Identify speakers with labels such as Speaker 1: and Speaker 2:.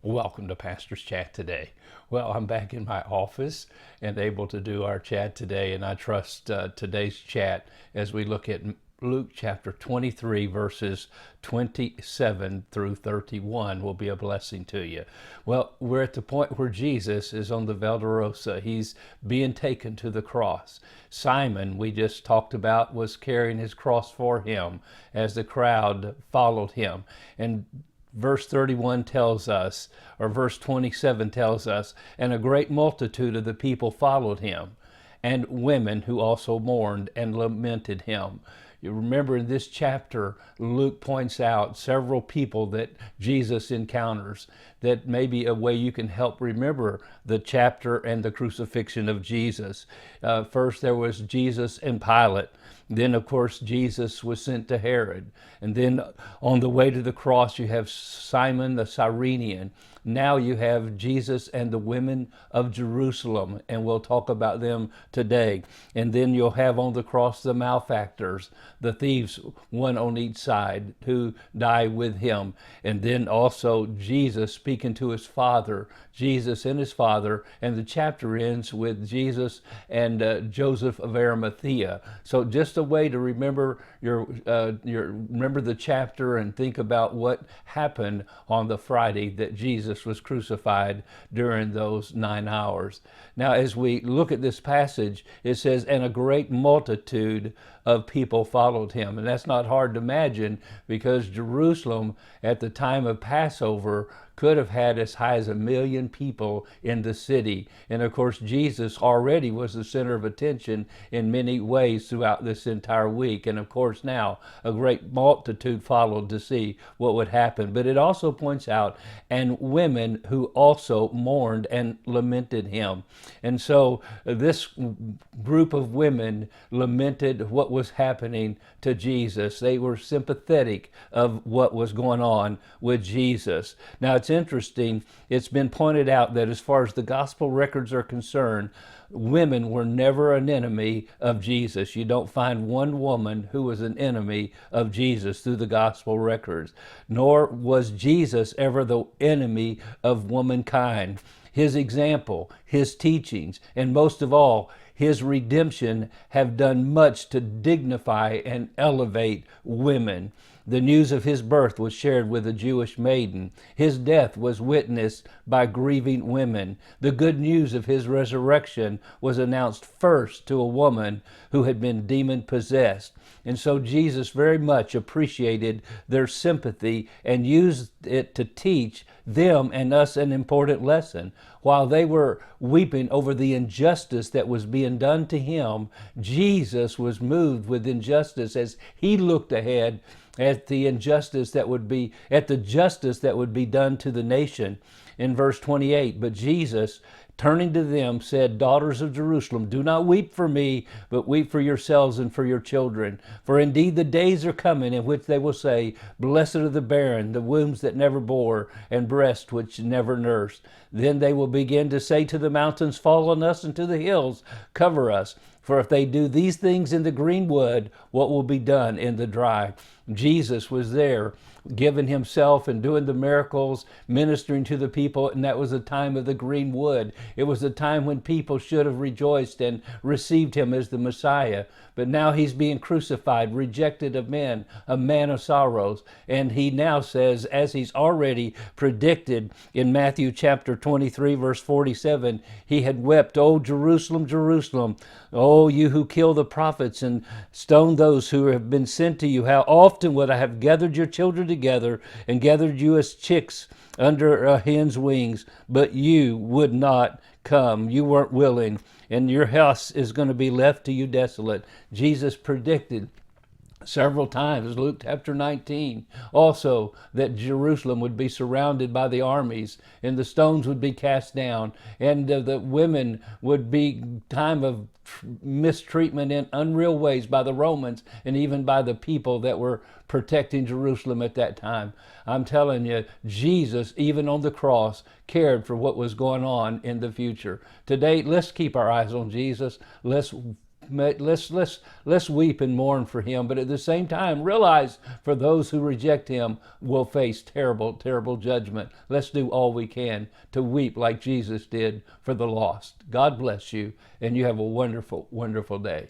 Speaker 1: Welcome to Pastor's Chat today. Well, I'm back in my office and able to do our chat today, and I trust today's chat as we look at Luke chapter 23, verses 27 through 31 will be a blessing to you. Well, we're at the point where Jesus is on the Valderosa. He's being taken to the cross. Simon, we just talked about, was carrying his cross for him as the crowd followed him. And verse 31 tells us, or verse 27 tells us, and a great multitude of the people followed him, and women who also mourned and lamented him. You remember in this chapter, Luke points out several people that Jesus encounters. That may be a way you can help remember the chapter and the crucifixion of Jesus. First, there was Jesus and Pilate. Then, of course, Jesus was sent to Herod. And then on the way to the cross, you have Simon the Cyrenian. Now you have Jesus and the women of Jerusalem, and we'll talk about them today. And then you'll have on the cross the malefactors, the thieves, one on each side, who die with him. And then also Jesus speaking to his Father, Jesus and his Father, and the chapter ends with Jesus and Joseph of Arimathea. So just a way to remember remember the chapter and think about what happened on the Friday that Jesus was crucified during those 9 hours. Now, as we look at this passage, it says, and a great multitude of people followed him. And that's not hard to imagine, because Jerusalem at the time of Passover could have had as high as 1 million people in the city. And of course, Jesus already was the center of attention in many ways throughout this entire week. And of course, now a great multitude followed to see what would happen. But it also points out, and women who also mourned and lamented him. And so this group of women lamented what was happening to Jesus. They were sympathetic of what was going on with Jesus. Now, it's interesting, it's been pointed out that as far as the gospel records are concerned, women were never an enemy of Jesus. You don't find one woman who was an enemy of Jesus through the gospel records, nor was Jesus ever the enemy of womankind. His example, his teachings, and most of all, his redemption have done much to dignify and elevate women. The news of his birth was shared with a Jewish maiden. His death was witnessed by grieving women. The good news of his resurrection was announced first to a woman who had been demon-possessed. And so Jesus very much appreciated their sympathy and used it to teach them and us an important lesson. While they were weeping over the injustice that was being done to him, Jesus was moved with injustice as he looked ahead at the injustice that would be, at the justice that would be done to the nation. In verse 28, but Jesus, turning to them, said, daughters of Jerusalem, do not weep for me, but weep for yourselves and for your children. For indeed the days are coming in which they will say, blessed are the barren, the wombs that never bore, and breasts which never nursed. Then they will begin to say to the mountains, fall on us, and to the hills, cover us. For if they do these things in the green wood, what will be done in the dry? Jesus was there, giving himself and doing the miracles, ministering to the people, and that was the time of the green wood. It was a time when people should have rejoiced and received him as the Messiah. But now he's being crucified, rejected of men, a man of sorrows. And he now says, as he's already predicted in Matthew chapter 23, verse 47, he had wept, O Jerusalem, Jerusalem, O you who kill the prophets and stone those who have been sent to you, how often would I have gathered your children together and gathered you as chicks under a hen's wings, but you would not come. You weren't willing, and your house is going to be left to you desolate. Jesus predicted several times, Luke chapter 19, also that Jerusalem would be surrounded by the armies and the stones would be cast down, and the women would be time of mistreatment in unreal ways by the Romans and even by the people that were protecting Jerusalem at that time. I'm telling you, Jesus, even on the cross, cared for what was going on in the future. Today, let's keep our eyes on Jesus. Let's let's weep and mourn for him, but at the same time realize for those who reject him will face terrible judgment. Let's do all we can to weep like Jesus did for the lost. God bless you, and you have a wonderful day.